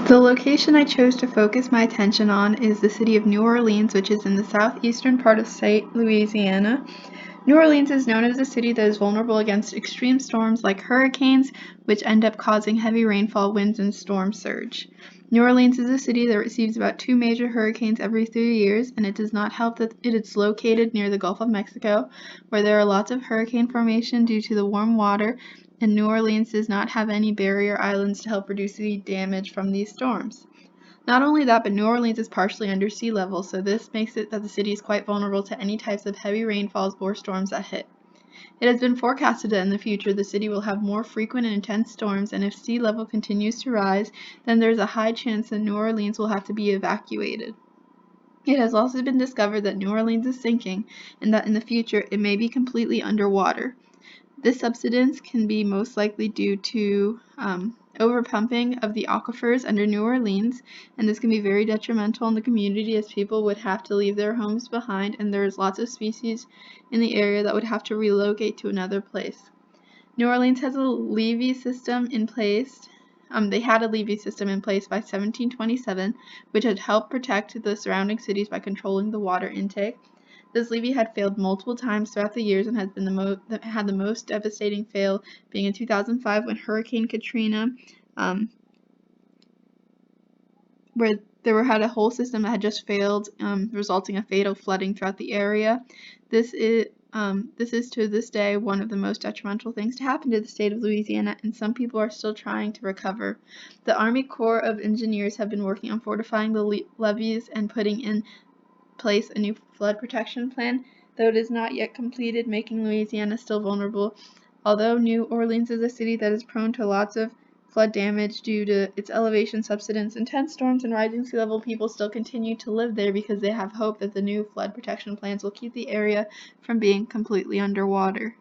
The location I chose to focus my attention on is the city of New Orleans, which is in the southeastern part of St. Louisiana. New Orleans is known as a city that is vulnerable against extreme storms like hurricanes, which end up causing heavy rainfall, winds, and storm surge. New Orleans is a city that receives about 2 major hurricanes every 3 years, and it does not help that it is located near the Gulf of Mexico, where there are lots of hurricane formation due to the warm water, and New Orleans does not have any barrier islands to help reduce the damage from these storms. Not only that, but New Orleans is partially under sea level, so this makes it that the city is quite vulnerable to any types of heavy rainfalls or storms that hit. It has been forecasted that in the future the city will have more frequent and intense storms, and if sea level continues to rise, then there's a high chance that New Orleans will have to be evacuated. It has also been discovered that New Orleans is sinking, and that in the future it may be completely underwater. This subsidence can be most likely due to overpumping of the aquifers under New Orleans, and this can be very detrimental in the community as people would have to leave their homes behind, and there's lots of species in the area that would have to relocate to another place. New Orleans has a levee system in place. They had a levee system in place by 1727, which had helped protect the surrounding cities by controlling the water intake. This levee had failed multiple times throughout the years and has been had the most devastating fail being in 2005 when Hurricane Katrina, where had a whole system that had just failed, resulting in fatal flooding throughout the area. This is to this day one of the most detrimental things to happen to the state of Louisiana, and some people are still trying to recover. The Army Corps of Engineers have been working on fortifying the levees and putting in place a new flood protection plan, though it is not yet completed, making Louisiana still vulnerable. Although New Orleans is a city that is prone to lots of flood damage due to its elevation, subsidence, intense storms, and rising sea level, people still continue to live there because they have hope that the new flood protection plans will keep the area from being completely underwater.